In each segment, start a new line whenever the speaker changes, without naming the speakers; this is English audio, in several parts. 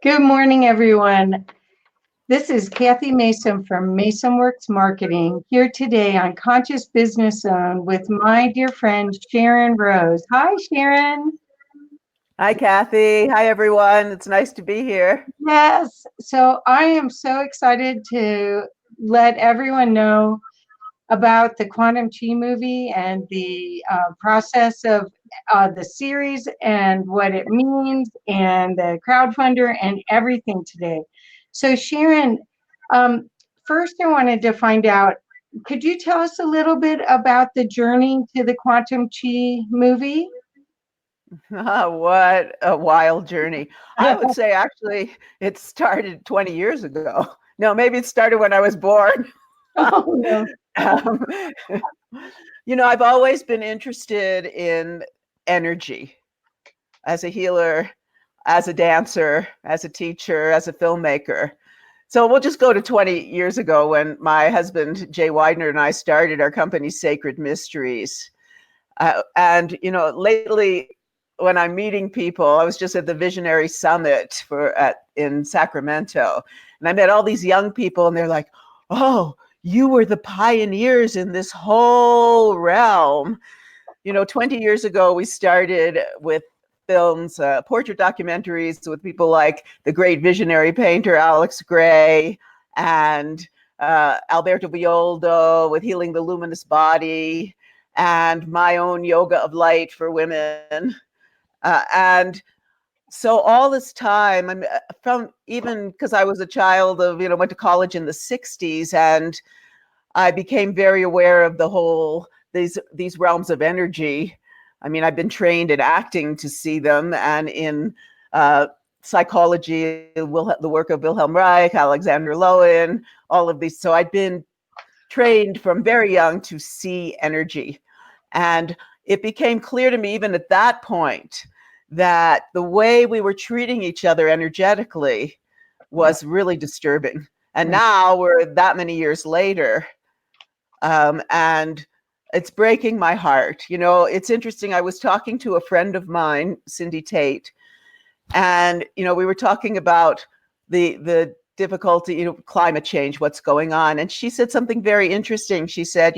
Good morning, everyone. This is Kathy Mason from Mason Works Marketing here today on Conscious Business Zone with my dear friend Sharron Rose. Hi, Sharron.
Hi, Kathy. Hi, everyone. It's nice to be here.
Yes, so I am so excited to let everyone know about the Quantum Chi movie and the process of the series and what it means and the crowdfunder and everything today. So Sharon, um, first I wanted to find out, could you tell us a little bit about the journey to the Quantum Chi movie?
What a wild journey. I would say actually it started 20 years ago. No, maybe it started when I was born.
Oh, no.
um, I've always been interested in energy as a healer, as a dancer, as a teacher, as a filmmaker. So we'll just go to 20 years ago when my husband, Jay Widener, and I started our company, Sacred Mysteries. Lately, when I'm meeting people, I was just at the Visionary Summit in Sacramento, and I met all these young people, and they're like, "Oh, you were the pioneers in this whole realm." 20 years ago, we started with films, portrait documentaries with people like the great visionary painter Alex Gray and Alberto Violdo with Healing the Luminous Body, and my own yoga of light for women. And so all this time, I'm from, even because I was a child of, went to college in the 60s, and I became very aware of the whole, these realms of energy. I mean, I've been trained in acting to see them, and in psychology, the work of Wilhelm Reich, Alexander Lowen, all of these. So I'd been trained from very young to see energy. And it became clear to me, even at that point, that the way we were treating each other energetically was really disturbing. And now we're that many years later, and it's breaking my heart. It's interesting. I was talking to a friend of mine, Cindy Tate, and we were talking about the difficulty, climate change, what's going on. And she said something very interesting. She said,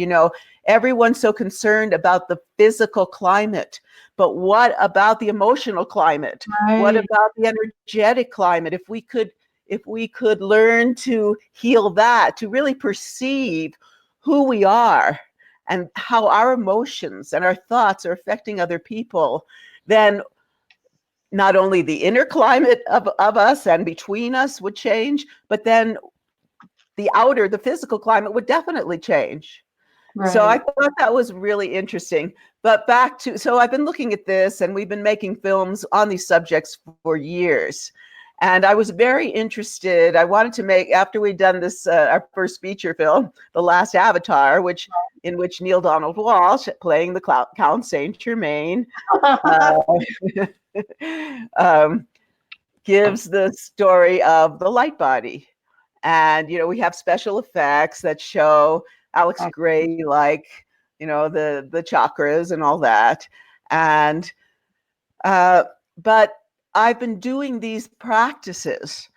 everyone's so concerned about the physical climate, but what about the emotional climate?
Right.
What about the energetic climate? If we could learn to heal that, to really perceive who we are and how our emotions and our thoughts are affecting other people, then not only the inner climate of us and between us would change, but then the physical climate would definitely change. Right. So I thought that was really interesting. But so I've been looking at this, and we've been making films on these subjects for years. And I was very interested. I wanted to make, after we'd done this, our first feature film, The Last Avatar, in which Neil Donald Walsh, playing the Count Saint Germain, gives the story of the light body. And, we have special effects that show Alex Gray, like, the chakras and all that. And, but I've been doing these practices.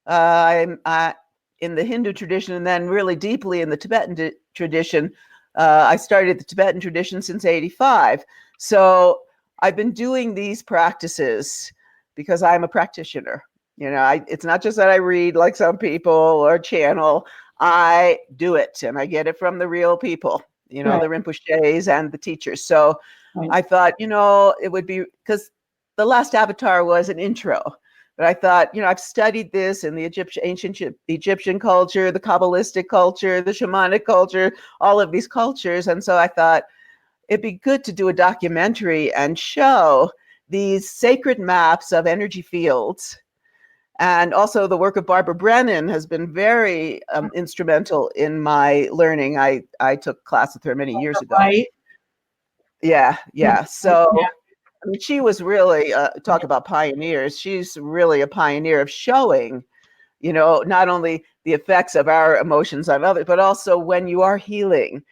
I'm in the Hindu tradition, and then really deeply in the Tibetan tradition. I started the Tibetan tradition since '85. So I've been doing these practices because I'm a practitioner. It's not just that I read like some people or channel. I do it, and I get it from the real people, right. The Rinpoches and the teachers. So right. I thought, it would be, because The Last Avatar was an intro, but I thought, I've studied this in the ancient Egyptian culture, the Kabbalistic culture, the shamanic culture, all of these cultures. And so I thought it'd be good to do a documentary and show these sacred maps of energy fields. And also the work of Barbara Brennan has been very instrumental in my learning. I took class with her many years ago. Right. Yeah. So I mean, she was really, talk about pioneers. She's really a pioneer of showing, not only the effects of our emotions on others, but also when you are healing,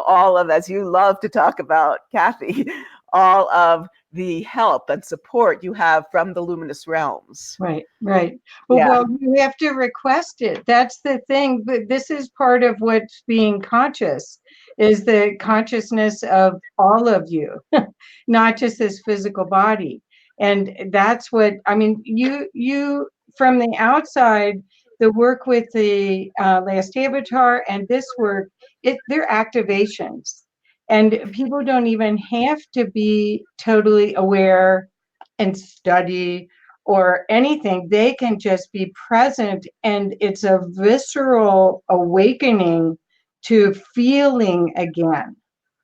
all of, as you love to talk about, Kathy, all of the help and support you have from the luminous realms.
Right, right. Well,
Yeah.
well, you have to request it. That's the thing. But this is part of what's being conscious, is the consciousness of all of you, not just this physical body. And that's what, I mean, you from the outside, the work with the last avatar and this work, they're activations. And people don't even have to be totally aware and study or anything. They can just be present, and it's a visceral awakening to feeling again,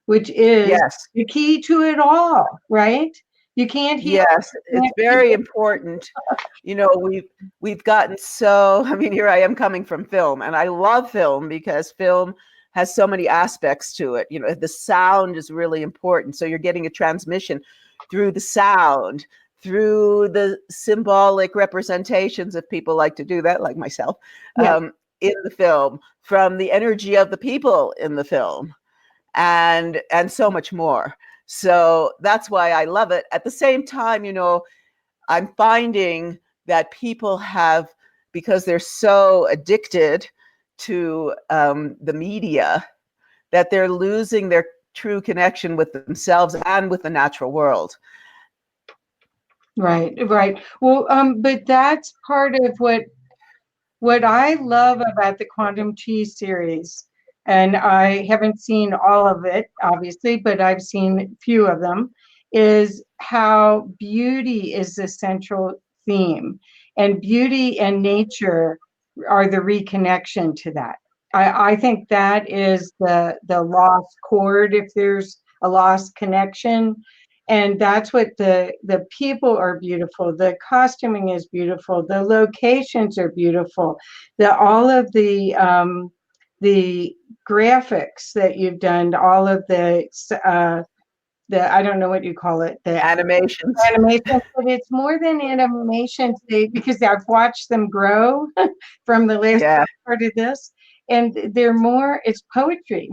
which is
Yes.
the key to it all, right? You can't heal.
Yes,
You
it's
can't
very important. You know, we've gotten so, I mean, here I am coming from film, and I love film because film has so many aspects to it. You know, the sound is really important. So you're getting a transmission through the sound, through the symbolic representations, if people like to do that, like myself,
Yeah.
in the film, from the energy of the people in the film, and so much more. So that's why I love it. At the same time, you know, I'm finding that people have, because they're so addicted to the media, that they're losing their true connection with themselves and with the natural world.
Right, right. Well, but that's part of what I love about the Quantum Chi series, and I haven't seen all of it, obviously, but I've seen a few of them, is how beauty is the central theme, and beauty and nature are the reconnection to that. I think that is the lost chord, if there's a lost connection. And that's what the people are beautiful, the costuming is beautiful, the locations are beautiful, the all of the graphics that you've done, all of the I don't know what you call it, the
Animations.
animation, but it's more than animation because I've watched them grow from the last
Yeah.
part of this, and they're more, it's poetry.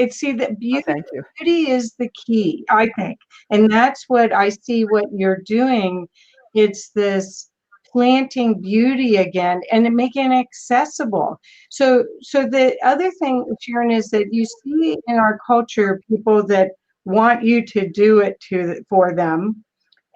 See that
Oh,
beauty.
thank you.
Beauty is the key, I think, and that's what I see what you're doing. It's this planting beauty again and making it accessible. So the other thing, Sharon, is that you see in our culture people that want you to do it for them,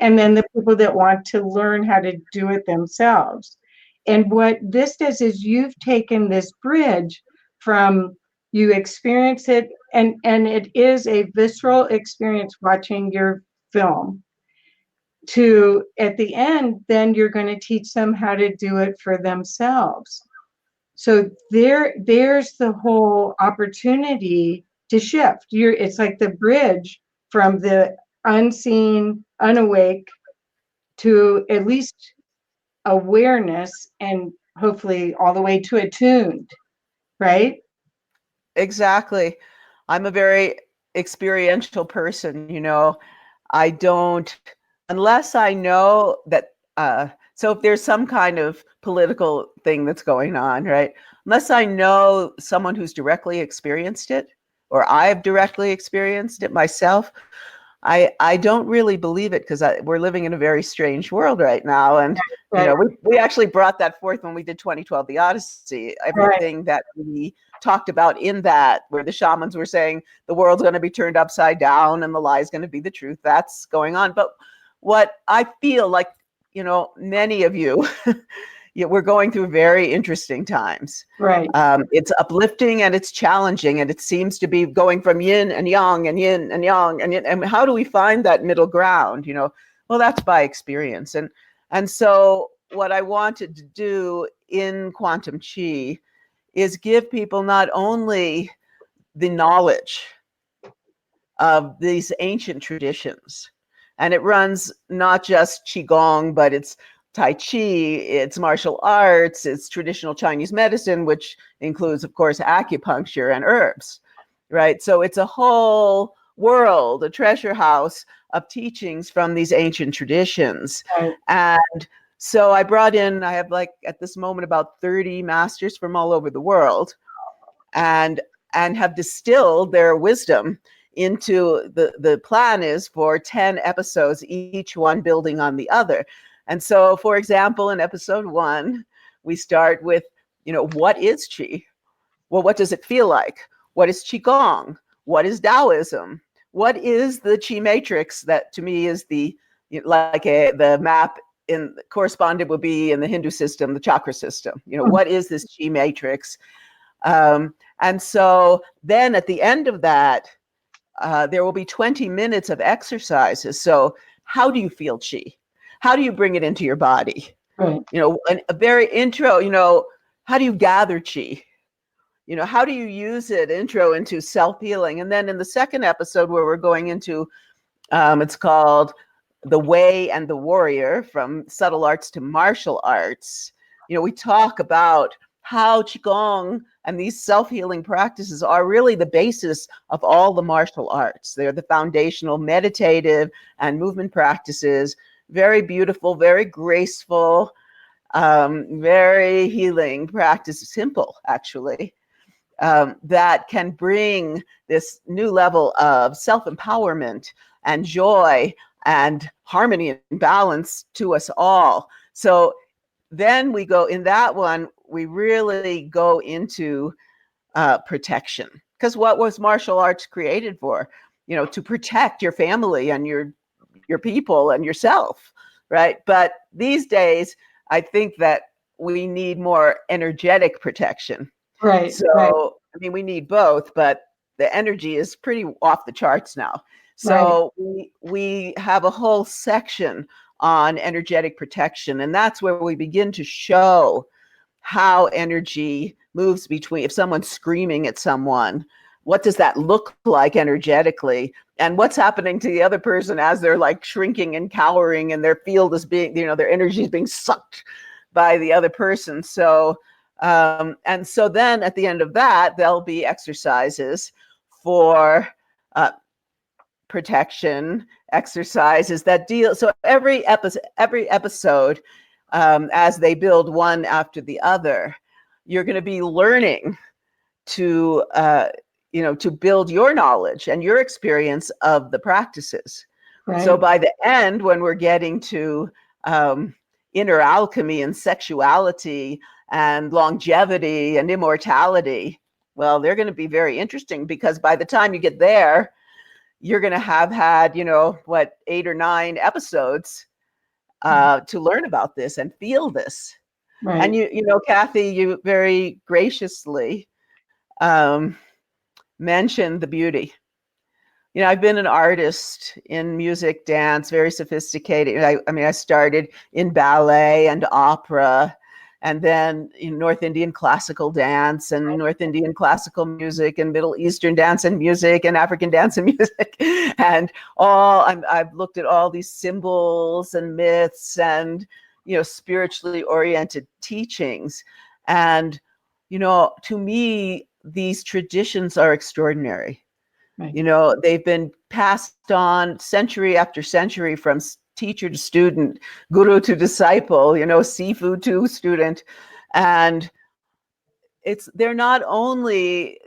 and then the people that want to learn how to do it themselves. And what this does is you've taken this bridge from, you experience it, and it is a visceral experience watching your film, to at the end then you're going to teach them how to do it for themselves. So there's the whole opportunity to shift. It's like the bridge from the unseen, unawake, to at least awareness, and hopefully all the way to attuned, right?
Exactly. I'm a very experiential person, you know. I don't, unless I know that, so if there's some kind of political thing that's going on, right? Unless I know someone who's directly experienced it, or I've directly experienced it myself, I don't really believe it, because we're living in a very strange world right now. And, you know, we actually brought that forth when we did 2012, The Odyssey, everything that we talked about in that, where the shamans were saying the world's going to be turned upside down and the lie is going to be the truth. That's going on. But what I feel like, you know, many of you, we're going through very interesting times.
Right.
It's uplifting and it's challenging, and it seems to be going from yin and yang and yin and yang and yin. And how do we find that middle ground? You know, well, that's by experience. And so what I wanted to do in Quantum Chi is give people not only the knowledge of these ancient traditions, and it runs not just Qigong, but it's Tai Chi, it's martial arts, it's traditional Chinese medicine, which includes, of course, acupuncture and herbs, right? So it's a whole world, a treasure house of teachings from these ancient traditions.
Right.
And so I have like at this moment about 30 masters from all over the world, and have distilled their wisdom into the plan is for 10 episodes, each one building on the other. And so, for example, in episode 1, we start with, what is Qi? Well, what does it feel like? What is Qigong? What is Taoism? What is the Qi matrix that to me is the map corresponded would be in the Hindu system, the chakra system. What is this Qi matrix? And so then at the end of that, there will be 20 minutes of exercises. So how do you feel Qi? How do you bring it into your body?
Right.
A very intro, how do you gather Qi? How do you use it intro into self-healing? And then in the second episode where we're going into, it's called The Way and the Warrior, from subtle arts to martial arts. We talk about how Qigong and these self-healing practices are really the basis of all the martial arts. They're the foundational meditative and movement practices, very beautiful, very graceful, very healing practice, simple actually, that can bring this new level of self-empowerment and joy and harmony and balance to us all. So then we go in that one, we really go into protection, because what was martial arts created for? To protect your family and your people and yourself, right? But these days, I think that we need more energetic protection.
Right.
So,
right.
I mean, we need both, but the energy is pretty off the charts now. So we have a whole section on energetic protection, and that's where we begin to show how energy moves between, if someone's screaming at someone, what does that look like energetically? And what's happening to the other person as they're like shrinking and cowering and their field is being, their energy is being sucked by the other person. So, and so then at the end of that, there'll be exercises for protection, exercises that deal. So every episode, as they build one after the other, you're going to be learning to, to build your knowledge and your experience of the practices. Right. So by the end, when we're getting to inner alchemy and sexuality and longevity and immortality, well, they're going to be very interesting, because by the time you get there, you're going to have had, 8 or 9 episodes to learn about this and feel this. Right. And Kathy, you very graciously mentioned the beauty. I've been an artist in music, dance, very sophisticated. I started in ballet and opera, and then in North Indian classical dance and North Indian classical music and Middle Eastern dance and music and African dance and music. And I've looked at all these symbols and myths and, spiritually oriented teachings. And, to me, these traditions are extraordinary. Right. They've been passed on century after century from teacher to student, guru to disciple, sifu to student. And they not only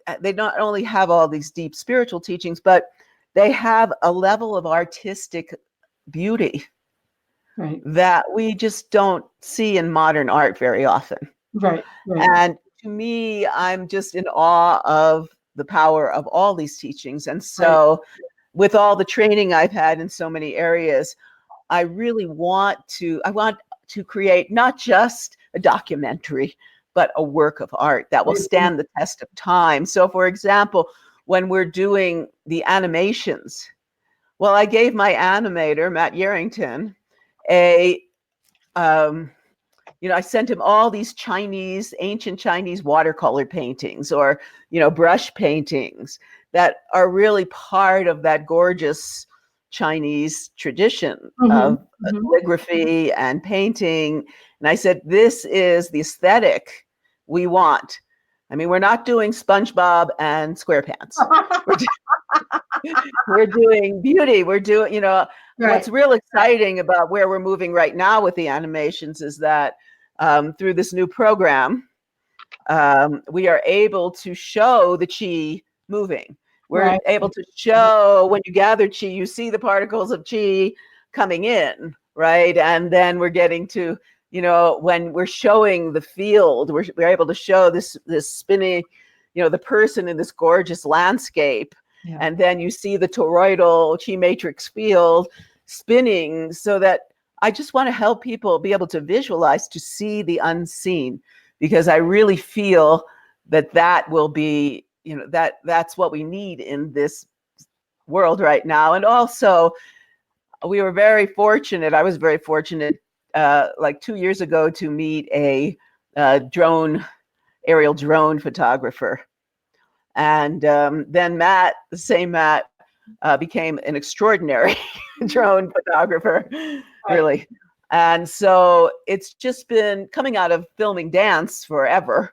have all these deep spiritual teachings, but they have a level of artistic beauty, right, that we just don't see in modern art very often. Right. And to me, I'm just in awe of the power of all these teachings. And so with all the training I've had in so many areas, I really want to create not just a documentary, but a work of art that will stand the test of time. So for example, when we're doing the animations, well, I gave my animator, Matt Yarrington, I sent him all these ancient Chinese watercolor paintings or, brush paintings that are really part of that gorgeous Chinese tradition of calligraphy and painting. And I said, this is the aesthetic we want. I mean, we're not doing SpongeBob and SquarePants. We're doing beauty. We're doing, what's real exciting about where we're moving right now with the animations is that through this new program, we are able to show the Qi moving. We're
Right.
able to show when you gather chi, you see the particles of chi coming in, right? And then we're getting to, when we're showing the field, we're able to show this spinning, the person in this gorgeous landscape.
Yeah.
And then you see the toroidal chi matrix field spinning, so that I just want to help people be able to visualize, to see the unseen, because I really feel that will be, that's what we need in this world right now. And also, we were very fortunate. I was very fortunate, like 2 years ago, to meet a aerial drone photographer. And then Matt, the same Matt, became an extraordinary drone photographer, really. And so it's just been, coming out of filming dance forever,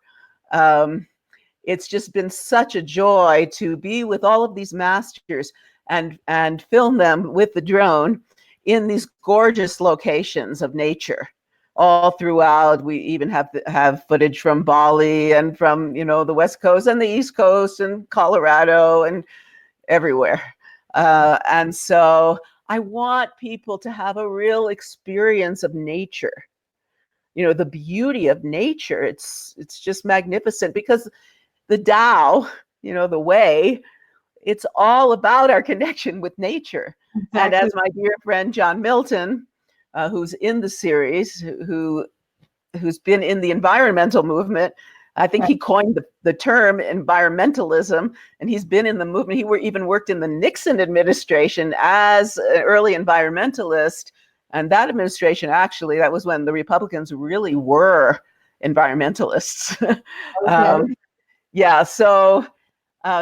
it's just been such a joy to be with all of these masters and film them with the drone in these gorgeous locations of nature all throughout. We even have footage from Bali and from, the West Coast and the East Coast and Colorado and everywhere. And so I want people to have a real experience of nature, the beauty of nature. It's just magnificent, because the Tao, the way, it's all about our connection with nature. Exactly. And as my dear friend John Milton, who's in the series, who's been in the environmental movement, I think he coined the term environmentalism, and he's been in the movement. He even worked in the Nixon administration as an early environmentalist. And that administration, actually, that was when the Republicans really were environmentalists. Okay. Yeah, so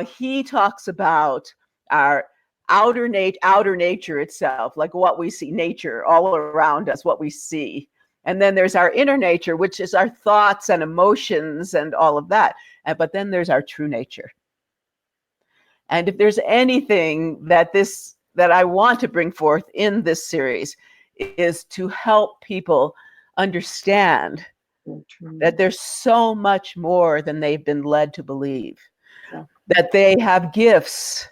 he talks about our outer nature itself, like what we see, nature all around us, what we see. And then there's our inner nature, which is our thoughts and emotions and all of that. But then there's our true nature. And if there's anything that I want to bring forth in this series, is to help people understand that there's so much more than they've been led to believe. Yeah. That they have gifts.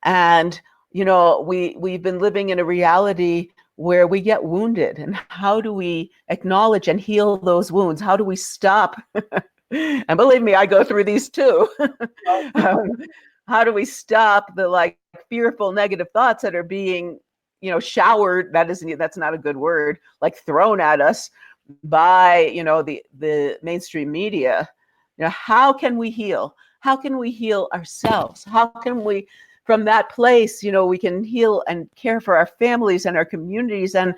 And, we've been living in a reality where we get wounded. And how do we acknowledge and heal those wounds? How do we stop? And believe me, I go through these too. How do we stop the fearful negative thoughts that are being, showered? That's not a good word, thrown at us by, the mainstream media. How can we heal? How can we heal ourselves? How can we, from that place, we can heal and care for our families and our communities and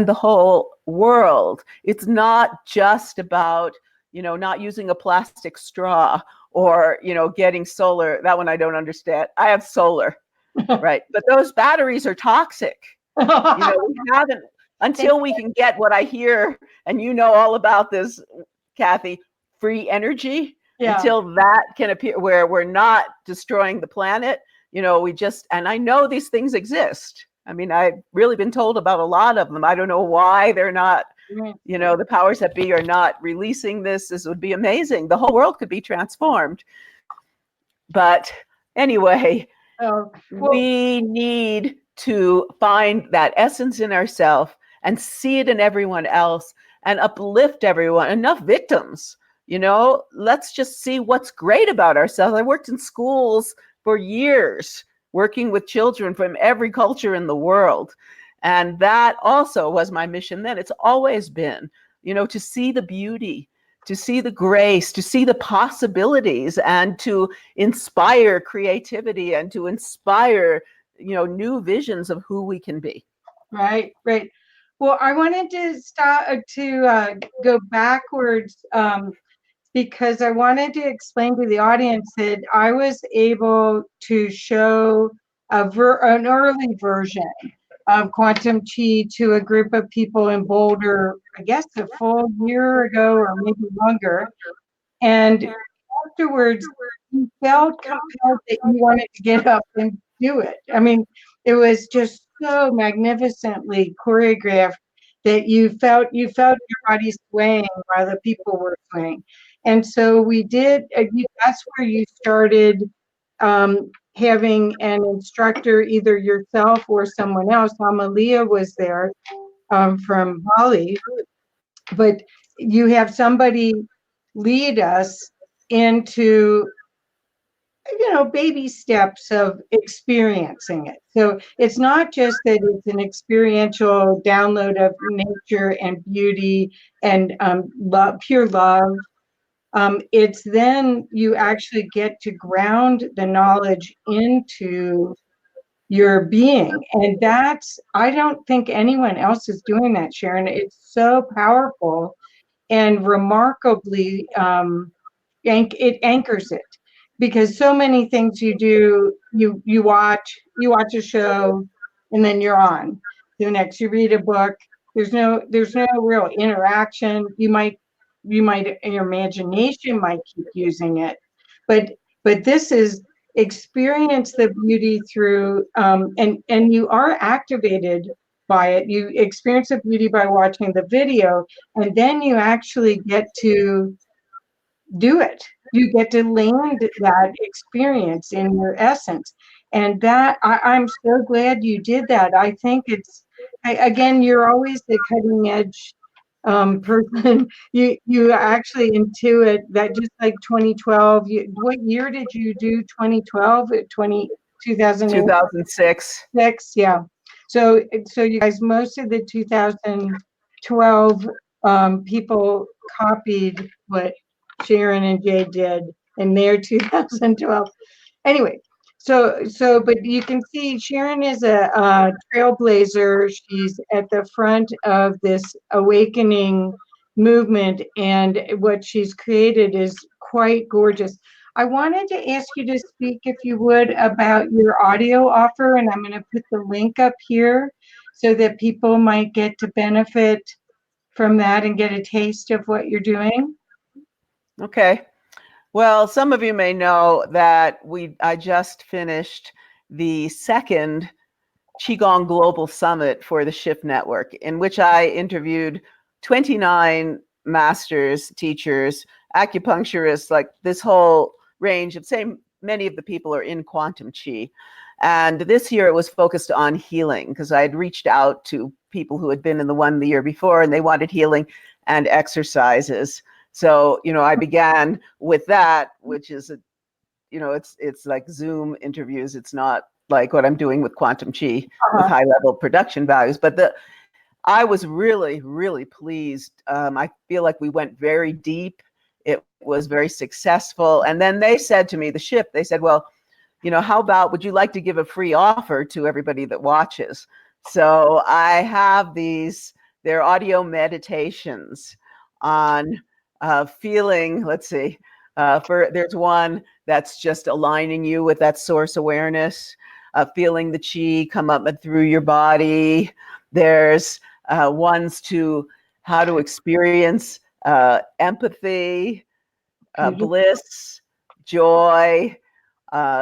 the whole world. It's not just about, not using a plastic straw or, getting solar. That one I don't understand. I have solar, right? But those batteries are toxic. We haven't, until we can get what I hear, and all about this, Kathy, free energy. Yeah. Until that can appear, where we're not destroying the planet, and I know these things exist. I mean, I've really been told about a lot of them. I don't know why they're not, the powers that be are not releasing this. This would be amazing. The whole world could be transformed. But anyway, we need to find that essence in ourselves and see it in everyone else and uplift everyone. Enough victims. Let's just see what's great about ourselves. I worked in schools for years, working with children from every culture in the world. And that also was my mission then. It's always been, to see the beauty, to see the grace, to see the possibilities, and to inspire creativity and to inspire, new visions of who we can be.
Right. Well, I wanted to go backwards, because I wanted to explain to the audience that I was able to show an early version of Quantum Chi to a group of people in Boulder, I guess a full year ago or maybe longer. And afterwards, you felt compelled that you wanted to get up and do it. I mean, it was just so magnificently choreographed that you felt your body swaying while the people were swaying. And so we did, that's where you started having an instructor, either yourself or someone else. Amalia was there from Bali, but you have somebody lead us into, baby steps of experiencing it. So it's not just that it's an experiential download of nature and beauty and love, pure love. It's then you actually get to ground the knowledge into your being. And I don't think anyone else is doing that, Sharron. It's so powerful and remarkably, it anchors it, because so many things you do, you watch a show and then you're on. So next you read a book. There's no real interaction. Your imagination might keep using it, but this is experience the beauty through, and you are activated by it. You experience the beauty by watching the video, and then you actually get to do it. You get to land that experience in your essence. And that I'm so glad you did that. I think again, you're always the cutting edge person. You actually intuit that, just like 2012. What year did you do 2012? 2008?
2006.
Yeah. So you guys, most of the 2012 people copied what Sharron and Jay did in their 2012. Anyway, but you can see Sharron is a trailblazer. She's at the front of this awakening movement, and what she's created is quite gorgeous. I wanted to ask you to speak, if you would, about your audio offer, and I'm going to put the link up here so that people might get to benefit from that and get a taste of what you're doing.
Okay. Well, some of you may know that I just finished the second Qigong Global Summit for the Shift Network, in which I interviewed 29 masters, teachers, acupuncturists, like this whole range of, many of the people are in quantum Qi. And this year it was focused on healing, because I had reached out to people who had been in the one the year before, and they wanted healing and exercises. So, I began with that, which is, it's like Zoom interviews. It's not like what I'm doing with quantum Qi with high level production values. But I was really, really pleased. I feel like we went very deep. It was very successful. And then they said to me, the Shift, they said, well, how about, would you like to give a free offer to everybody that watches? So I have they're audio meditations on feeling, let's see, there's one that's just aligning you with that source awareness, feeling the Qi come up and through your body. There's ones to how to experience empathy, bliss, joy,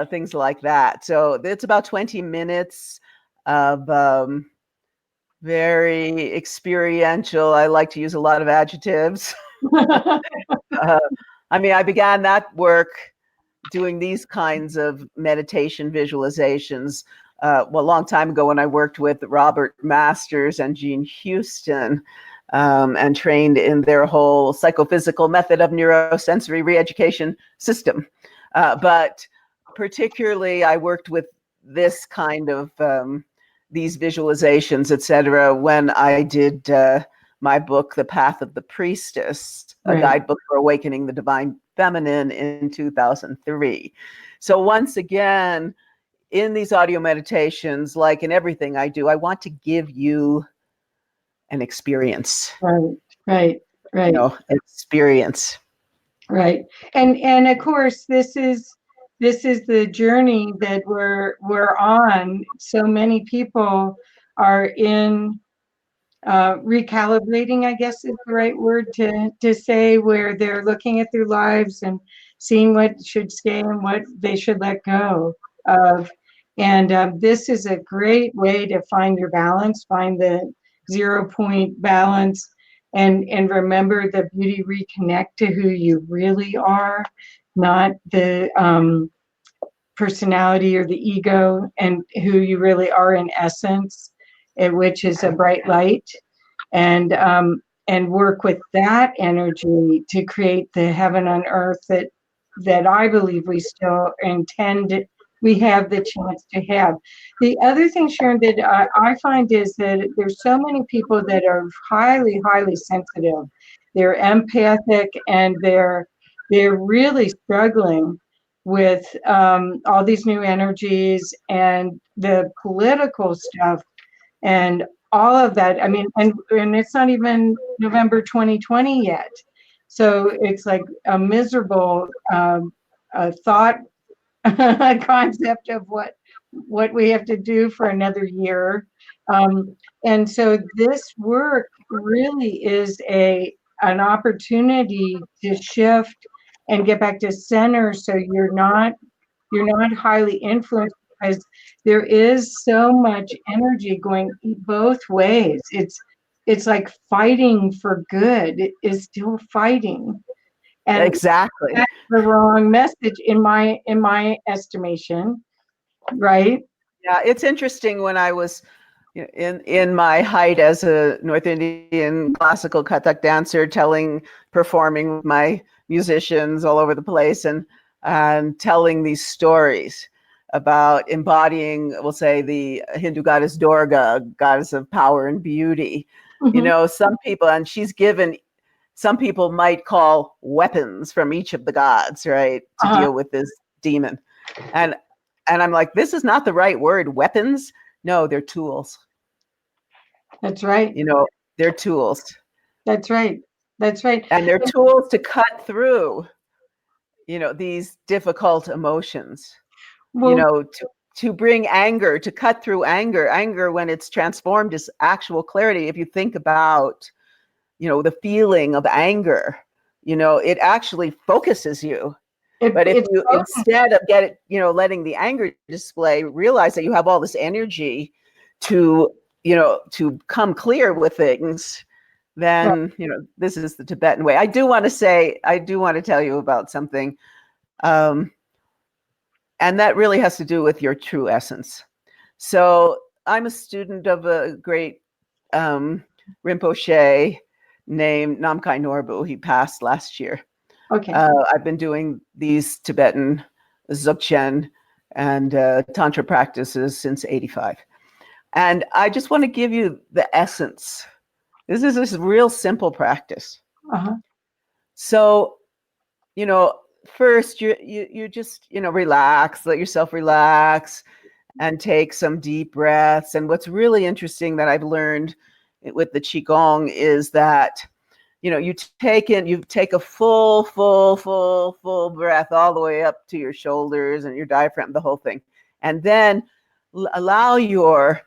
things like that. So it's about 20 minutes of very experiential. I like to use a lot of adjectives. I began that work doing these kinds of meditation visualizations a long time ago, when I worked with Robert Masters and Jean Houston, and trained in their whole psychophysical method of neurosensory reeducation system. But particularly, I worked with this kind of these visualizations, etc., when I did my book, The Path of the Priestess, a guidebook for awakening the divine feminine, in 2003. So once again, in these audio meditations, like in everything I do, I want to give you an experience.
Right.
Experience.
Right. And of course, this is the journey that we're on. So many people are in recalibrating, I guess is the right word to say, where they're looking at their lives and seeing what should stay and what they should let go of. And this is a great way to find your balance, find the 0 point balance, and remember the beauty, reconnect to who you really are, not the personality or the ego and who you really are in essence, which is a bright light, and work with that energy to create the heaven on earth that I believe we still intend. We have the chance to have. The other thing, Sharron, that I find is that there's so many people that are highly, highly sensitive. They're empathic, and they're really struggling with all these new energies and the political stuff and all of that. I mean, and it's not even November 2020 yet. So it's like a miserable thought concept of what we have to do for another year. And so this work really is an opportunity to shift and get back to center, so you're not highly influenced, because there is so much energy going both ways. It's like fighting for good. It is still fighting. And
Exactly.
that's the wrong message in my estimation, right?
Yeah, it's interesting. When I was in my height as a North Indian classical Kathak dancer, performing with my musicians all over the place, and telling these stories about embodying, we'll say, the Hindu goddess Durga, goddess of power and beauty.
Mm-hmm.
Some people, and she's given, some people might call weapons from each of the gods, right, to deal with this demon. And I'm like, this is not the right word, weapons. No, they're tools.
That's right.
They're tools.
That's right. That's right.
And they're tools to cut through, these difficult emotions,
Well,
to bring anger, to cut through anger when it's transformed is actual clarity. If you think about, the feeling of anger, it actually focuses you. But if you, instead of letting the anger display, realize that you have all this energy to come clear with things, then, this is the Tibetan way. I do want to tell you about something. And that really has to do with your true essence. So I'm a student of a great Rinpoche named Namkhai Norbu. He passed last year.
Okay.
I've been doing these Tibetan Dzogchen and Tantra practices since '85. And I just want to give you the essence. This is this real simple practice. So, first you just, relax, let yourself relax and take some deep breaths. And what's really interesting that I've learned with the Qigong is that, you take a full breath all the way up to your shoulders and your diaphragm, the whole thing. And then allow your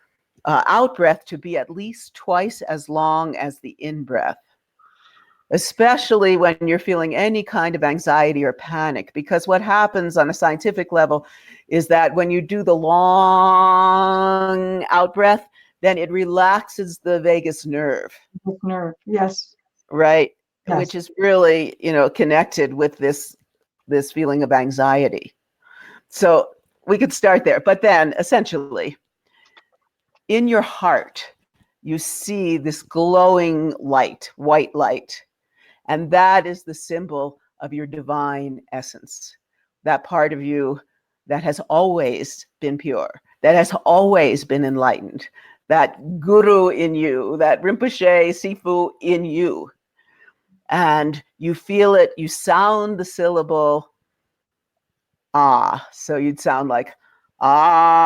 out breath to be at least twice as long as the in breath, especially when you're feeling any kind of anxiety or panic. Because what happens on a scientific level is that when you do the long out breath, then it relaxes the vagus nerve.
Yes.
Right.
Yes.
Which is really, connected with this feeling of anxiety. So we could start there. But then essentially, in your heart, you see this glowing light, white light. And that is the symbol of your divine essence, that part of you that has always been pure, that has always been enlightened, that guru in you, that Rinpoche Sifu in you. And you feel it, you sound the syllable ah. So you'd sound like ah.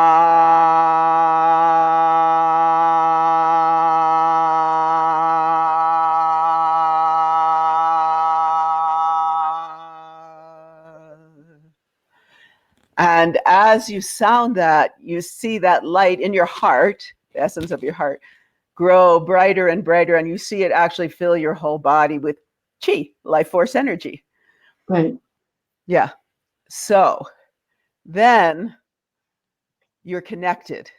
And as you sound that, you see that light in your heart, the essence of your heart, grow brighter and brighter, and you see it actually fill your whole body with chi, life force energy.
Right.
Yeah. So then you're connected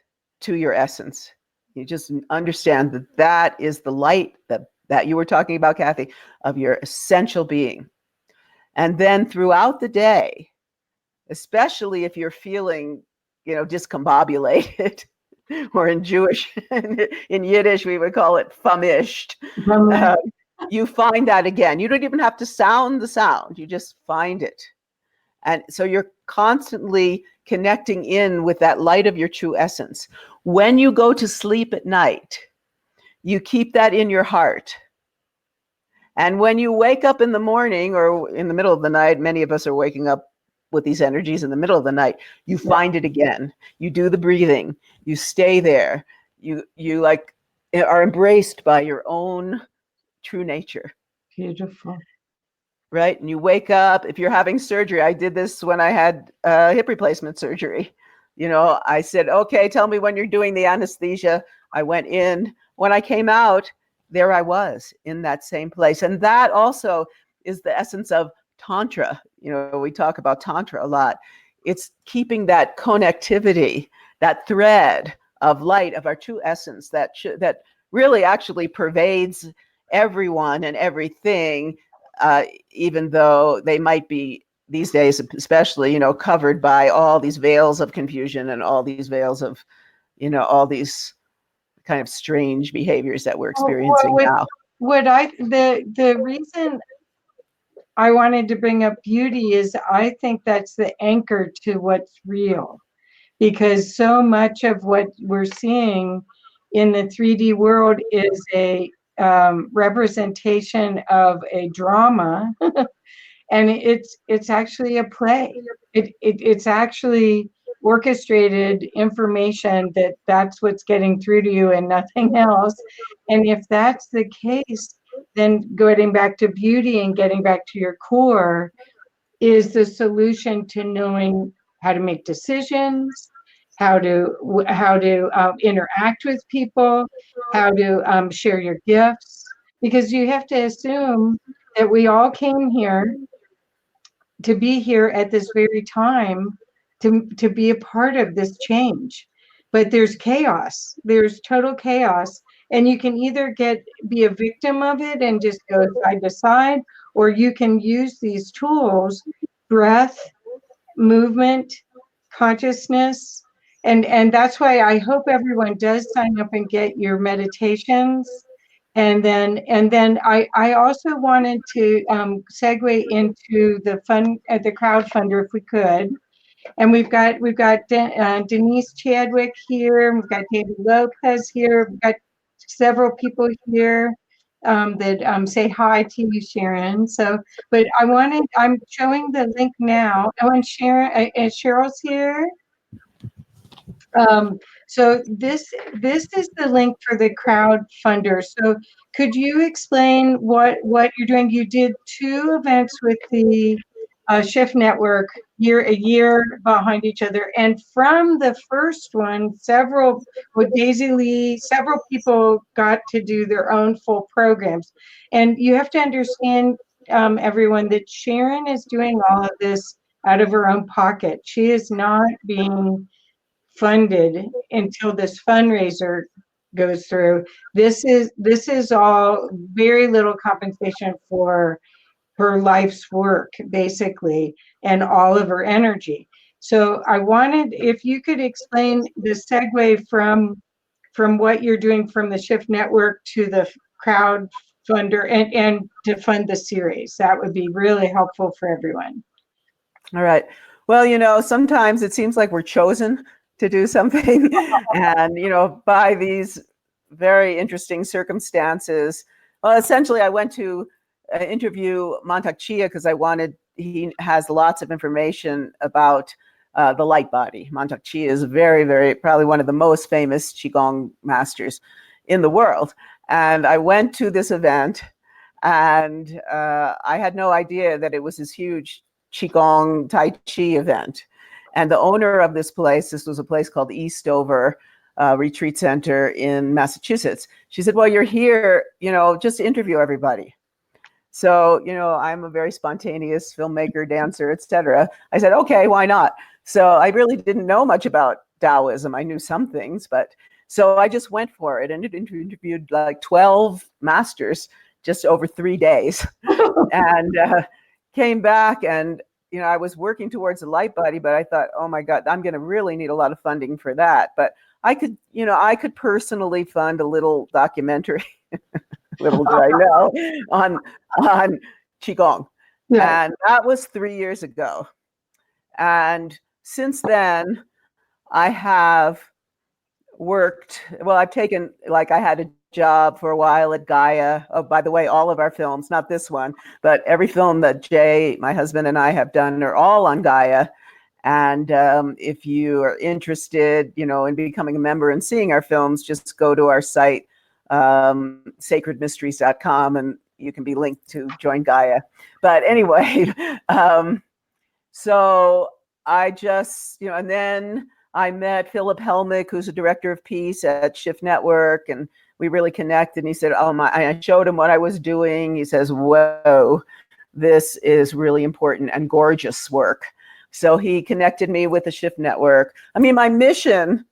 to your essence. You just understand that that is the light that you were talking about, Kathy, of your essential being. And then throughout the day, especially if you're feeling, discombobulated, or in Jewish, in Yiddish, we would call it famished. You find that again. You don't even have to sound the sound. You just find it. And so you're constantly connecting in with that light of your true essence. When you go to sleep at night, you keep that in your heart. And when you wake up in the morning or in the middle of the night, many of us are waking up with these energies in the middle of the night, you find it again. You do the breathing, you stay there. You like are embraced by your own true nature.
Beautiful.
Right? And you wake up, if you're having surgery, I did this when I had hip replacement surgery. I said, okay, tell me when you're doing the anesthesia. I went in. When I came out, there I was in that same place. And that also is the essence of Tantra. We talk about Tantra a lot. It's keeping that connectivity, that thread of light of our true essence that really actually pervades everyone and everything, even though they might be these days, especially, covered by all these veils of confusion and all these veils of, all these kind of strange behaviors that we're experiencing now.
The reason I wanted to bring up beauty is I think that's the anchor to what's real, because so much of what we're seeing in the 3D world is a representation of a drama, and it's actually a play. It's actually orchestrated information that's what's getting through to you and nothing else. And if that's the case, then getting back to beauty and getting back to your core is the solution to knowing how to make decisions, how to interact with people, how to share your gifts, because you have to assume that we all came here to be here at this very time to be a part of this change. But there's chaos. There's total chaos. And you can either be a victim of it and just go side to side, or you can use these tools, breath, movement, consciousness. And that's why I hope everyone does sign up and get your meditations. And then I also wanted to segue into the crowdfunder if we could. And we've got Denise Chadwick here. We've got David Lopez here. We've got several people here that say hi to you, Sharron. So, but I'm showing the link now. Oh, and Sharron, Cheryl's here. So this is the link for the crowdfunder. So could you explain what you're doing? You did 2 events with the Shift Network a year behind each other, and from the first one, with Daisy Lee, several people got to do their own full programs. And you have to understand, everyone, that Sharron is doing all of this out of her own pocket. She is not being funded until this fundraiser goes through. This is all very little compensation for her life's work, basically, and all of her energy. So I wanted, if you could explain the segue from what you're doing from the Shift Network to the crowdfunder and to fund the series, that would be really helpful for everyone.
All right. Well, sometimes it seems like we're chosen to do something, and by these very interesting circumstances. Well, essentially, I went to interview Mantak Chia because he has lots of information about the light body. Mantak Chia is very, very, probably one of the most famous Qigong masters in the world. And I went to this event, and I had no idea that it was this huge Qigong Tai Chi event. And the owner of this was a place called Eastover Retreat Center in Massachusetts. She said, well, you're here, just to interview everybody. So, I'm a very spontaneous filmmaker, dancer, etc. I said, okay, why not? So I really didn't know much about Taoism. I knew some things, so I just went for it and interviewed like 12 masters just over 3 days and came back and, I was working towards a light body, but I thought, oh my God, I'm going to really need a lot of funding for that. But I could personally fund a little documentary, little do I know, on Qigong.
Yeah.
And that was 3 years ago. And since then, I have worked, well, I've taken, like, I had a job for a while at Gaia. Oh, by the way, all of our films, not this one, but every film that Jay, my husband, and I have done are all on Gaia. And if you are interested, in becoming a member and seeing our films, just go to our site, sacredmysteries.com, and you can be linked to join Gaia. But anyway, so I just, and then I met Philip Helmick, who's a director of peace at Shift Network, and we really connected. And he said, "Oh my!" I showed him what I was doing. He says, "Whoa, this is really important and gorgeous work." So he connected me with the Shift Network. I mean, my mission,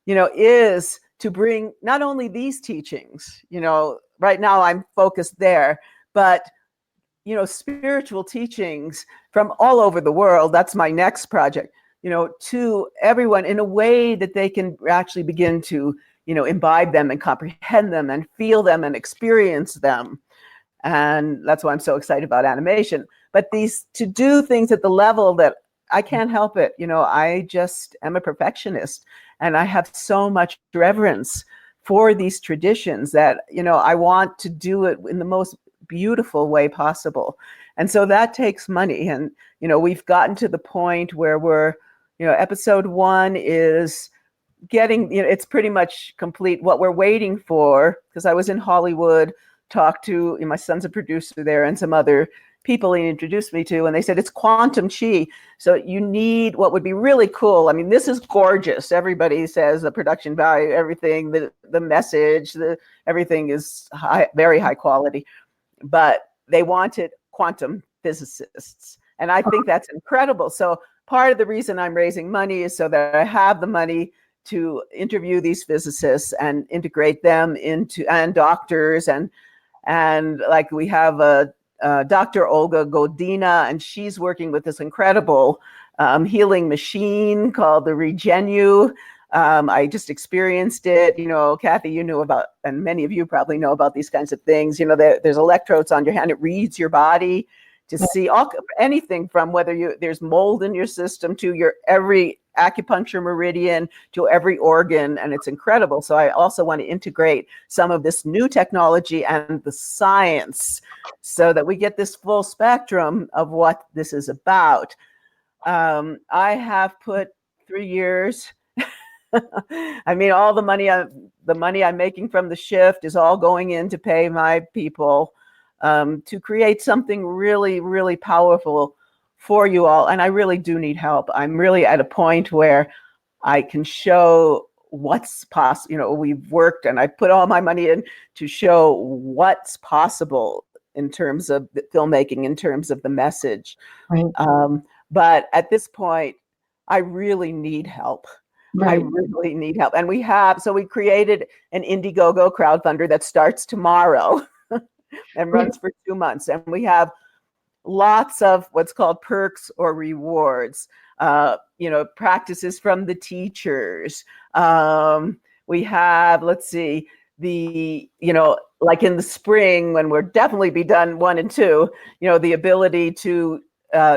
is to bring not only these teachings. Right now I'm focused there, but spiritual teachings from all over the world. That's my next project. To everyone in a way that they can actually begin to, imbibe them and comprehend them and feel them and experience them. And that's why I'm so excited about animation. But to do things at the level that I can't help it. I just am a perfectionist, and I have so much reverence for these traditions that, I want to do it in the most beautiful way possible. And so that takes money. And, we've gotten to the point where we're, episode 1 is getting, it's pretty much complete. What we're waiting for, because I was in Hollywood, talked to, my son's a producer there, and some other people he introduced me to, and they said it's quantum chi. So you need, what would be really cool, I mean, this is gorgeous. Everybody says the production value, everything, the message, everything is very high quality. But they wanted quantum physicists. And I think that's incredible. So part of the reason I'm raising money is so that I have the money to interview these physicists and integrate them into, and doctors, and like we have Dr. Olga Godina, and she's working with this incredible healing machine called the Regenu. I just experienced it. Kathy, you knew about, and many of you probably know about these kinds of things. There's electrodes on your hand. It reads your body to see anything from whether there's mold in your system to your every acupuncture meridian to every organ, and it's incredible. So I also want to integrate some of this new technology and the science so that we get this full spectrum of what this is about. I have put 3 years. I mean, all the money I'm making from the shift is all going in to pay my people to create something really, really powerful for you all. And I really do need help. I'm really at a point where I can show what's possible. We've worked, and I put all my money in to show what's possible in terms of the filmmaking, in terms of the message.
Right.
But at this point, I really need help. Right. I really need help. And we created an Indiegogo crowdfunder that starts tomorrow and runs for 2 months. And we have lots of what's called perks or rewards, practices from the teachers. We have, let's see, like in the spring when we're definitely be done 1 and 2, the ability to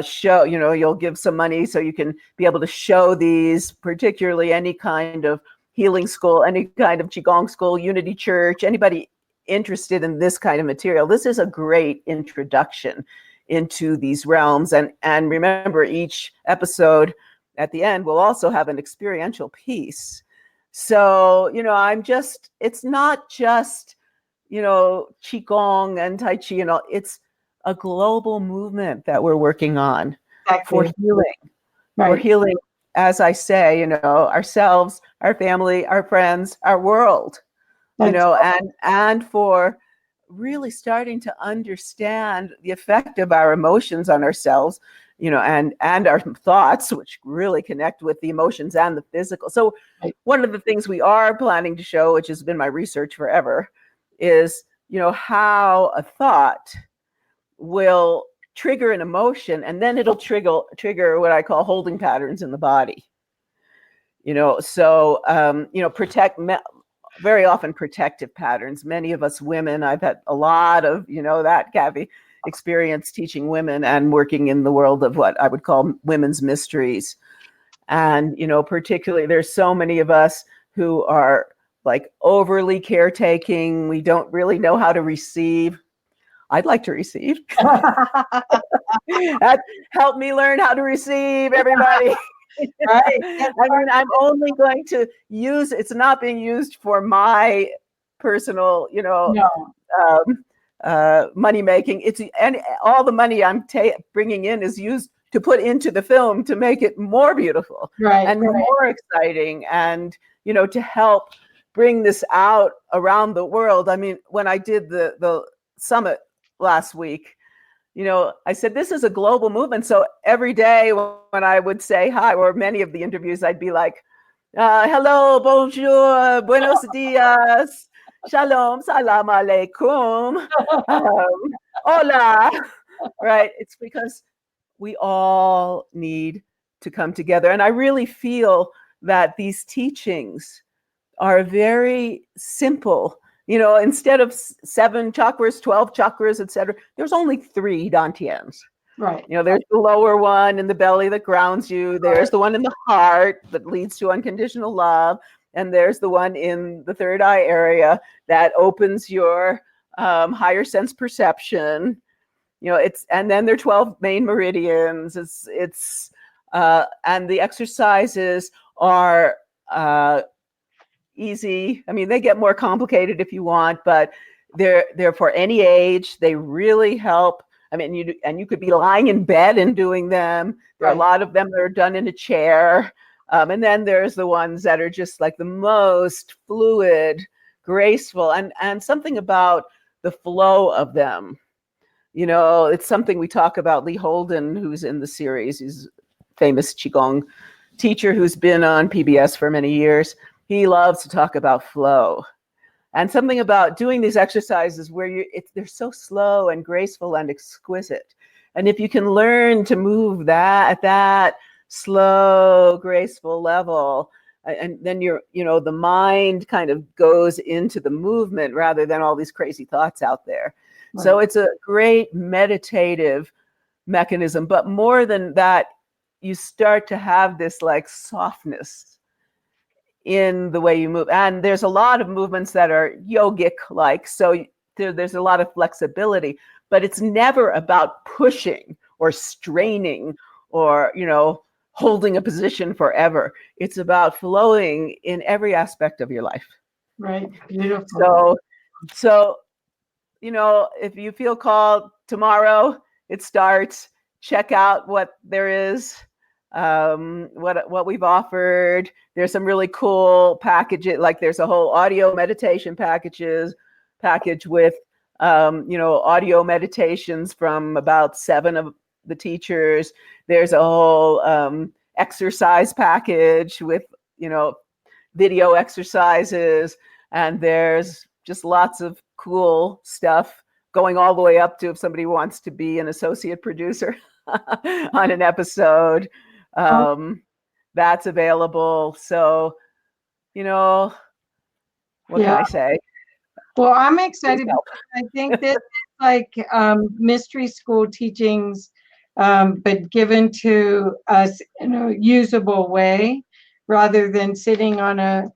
show, you'll give some money so you can be able to show these, particularly any kind of healing school, any kind of Qigong school, Unity Church, anybody interested in this kind of material. This is a great introduction into these realms. And remember, each episode at the end will also have an experiential piece. So, it's not just, Qigong and Tai Chi and all, it's a global movement that we're working on for healing. Right. For healing, as I say, ourselves, our family, our friends, our world, and for really starting to understand the effect of our emotions on ourselves, and our thoughts, which really connect with the emotions and the physical. So one of the things we are planning to show, which has been my research forever, is, how a thought will trigger an emotion, and then it'll trigger what I call holding patterns in the body. So very often protective patterns. Many of us women, I've had a lot of, that, Gabby, experience teaching women and working in the world of what I would call women's mysteries. And, particularly there's so many of us who are like overly caretaking. We don't really know how to receive. I'd like to receive. Help me learn how to receive, everybody.
Right.
I'm only going to use, it's not being used for my personal, money making. And all the money I'm bringing in is used to put into the film to make it more beautiful, and more exciting, and, to help bring this out around the world. I mean, when I did the summit last week, I said, this is a global movement. So every day when I would say hi, or many of the interviews, I'd be like, hello, bonjour, buenos dias, shalom, salam alaikum, hola, right? It's because we all need to come together. And I really feel that these teachings are very simple. Instead of 7 chakras, 12 chakras, etc., there's only 3 dantians.
Right.
There's the lower one in the belly that grounds you. There's the one in the heart that leads to unconditional love. And there's the one in the third eye area that opens your higher sense perception. And then there are 12 main meridians. And the exercises are easy. I mean, they get more complicated if you want, but they're for any age. They really help. I mean, you could be lying in bed and doing them. There are a lot of them that are done in a chair. And then there's the ones that are just like the most fluid, graceful, and something about the flow of them. It's something we talk about. Lee Holden, who's in the series, he's a famous Qigong teacher who's been on PBS for many years. He loves to talk about flow, and something about doing these exercises where they're so slow and graceful and exquisite. And if you can learn to move that at that slow, graceful level, and then the mind kind of goes into the movement rather than all these crazy thoughts out there. Right. So it's a great meditative mechanism. But more than that, you start to have this like softness in the way you move. And there's a lot of movements that are yogic like, so there's a lot of flexibility, but it's never about pushing or straining or, holding a position forever. It's about flowing in every aspect of your life.
Right. Beautiful.
So, if you feel called tomorrow, it starts, check out what there is. What we've offered. There's some really cool packages, like there's a whole audio meditation package with audio meditations from about 7 of the teachers. There's a whole exercise package with video exercises, and there's just lots of cool stuff going all the way up to if somebody wants to be an associate producer on an episode. That's available. So, what can I say?
Well, I'm excited because I think this is like mystery school teachings, but given to us in a usable way, rather than sitting on a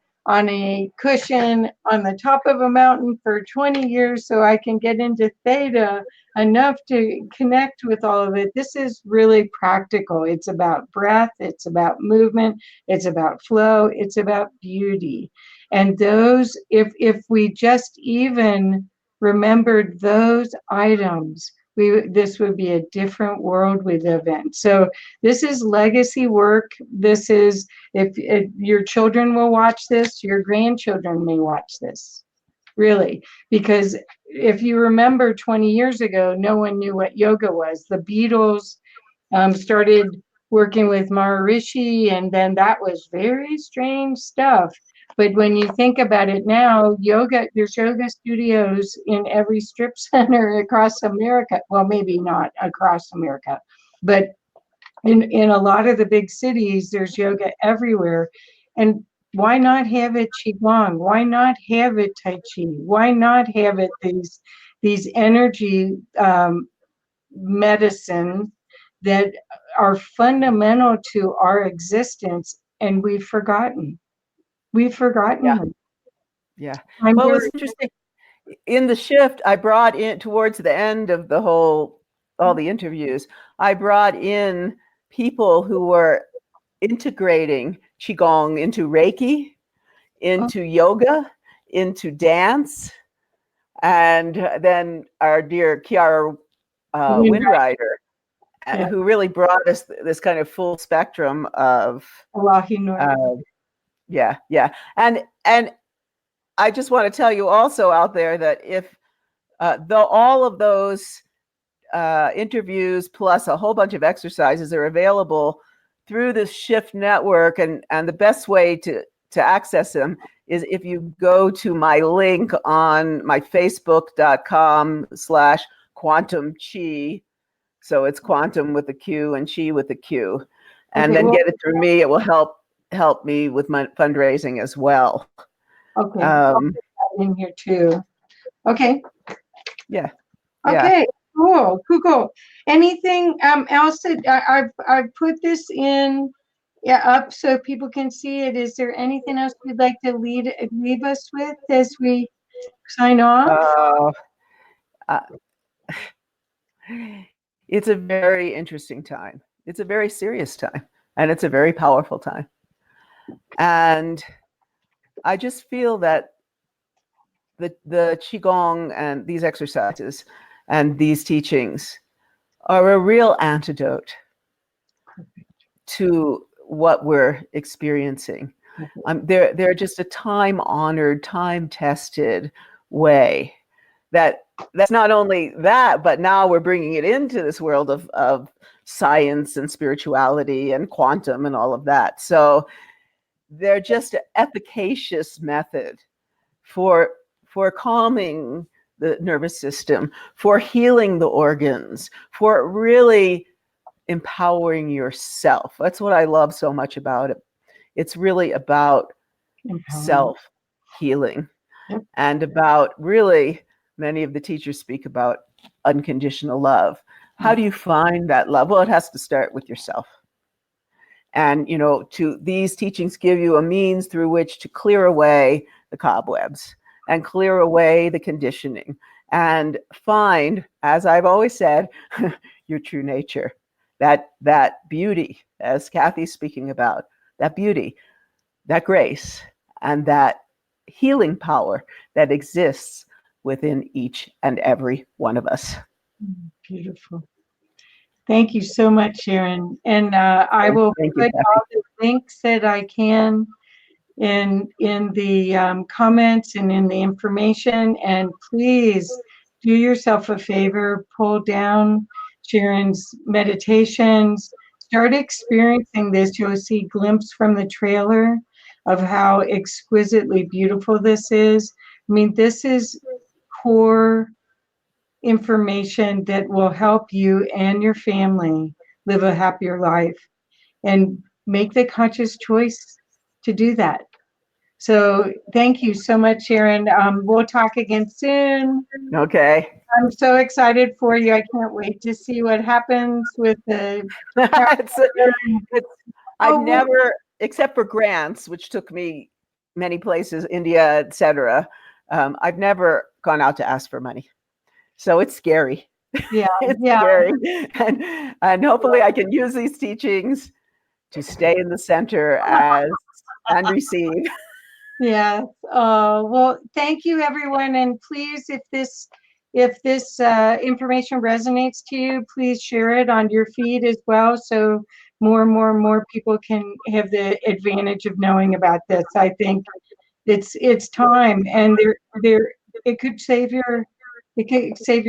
cushion on the top of a mountain for 20 years so I can get into theta enough to connect with all of it. This is really practical. It's about breath, it's about movement, it's about flow, it's about beauty. And those, if we just even remembered those items, this would be a different world we live in. So this is legacy work. This is, if your children will watch this, your grandchildren may watch this, really. Because if you remember 20 years ago, no one knew what yoga was. The Beatles started working with Maharishi, and then that was very strange stuff. But when you think about it now, there's yoga studios in every strip center across America. Well, maybe not across America, but in a lot of the big cities, there's yoga everywhere. And why not have it Qigong? Why not have it Tai Chi? Why not have it these energy medicine that are fundamental to our existence, and we've forgotten. We've forgotten
Yeah.
them.
Yeah. Well, it was interesting. In the shift, I brought in towards the end of all the interviews, I brought in people who were integrating Qigong into Reiki, into yoga, into dance, and then our dear Kiara Windrider,
Yeah.
who really brought us this kind of full spectrum of yeah. And I just want to tell you also out there that if though all of those interviews plus a whole bunch of exercises are available through the Shift network, and the best way to access them is if you go to my link on my facebook.com/quantum chi. So it's quantum with a Q and chi with a Q. And then get it through me. It will help me with my fundraising as well.
Okay. I'll put that in here too. Okay.
Yeah.
Okay. Yeah. Cool. Anything else that I've put this in up so people can see it? Is there anything else you'd like to leave us with as we sign off?
It's a very interesting time. It's a very serious time, and it's a very powerful time. And I just feel that the Qigong and these exercises and these teachings are a real antidote to what we're experiencing. They're just a time-honored, time-tested way that's not only that, but now we're bringing it into this world of science and spirituality and quantum and all of that. So they're just an efficacious method for calming the nervous system, for healing the organs, for really empowering yourself. That's what I love so much about it. It's really about self-healing and about really, many of the teachers speak about unconditional love. How do you find that love? Well, it has to start with yourself. And, these teachings give you a means through which to clear away the cobwebs and clear away the conditioning and find, as I've always said, your true nature, that beauty, as Kathy's speaking about, that beauty, that grace, and that healing power that exists within each and every one of us.
Beautiful. Thank you so much, Sharron. And I will put all the links that I can in the comments and in the information. And please do yourself a favor, pull down Sharron's meditations, start experiencing this. You'll see a glimpse from the trailer of how exquisitely beautiful this is. I mean, this is core information that will help you and your family live a happier life, and make the conscious choice to do that. So thank you so much, Sharron. We'll talk again soon.
Okay.
I'm so excited for you. I can't wait to see what happens with the
I've never, except for grants, which took me many places, India, etc. I've never gone out to ask for money. So it's scary.
Yeah,
it's scary. And hopefully I can use these teachings to stay in the center and receive.
Yeah. Well, thank you, everyone. And please, if this information resonates to you, please share it on your feed as well, so more people can have the advantage of knowing about this. I think it's time, and it could save your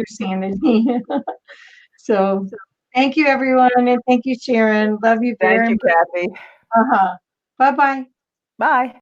sanity. So thank you, everyone, and thank you, Sharron. Love you very much.
Thank you, Kathy.
Bye-bye.
Bye.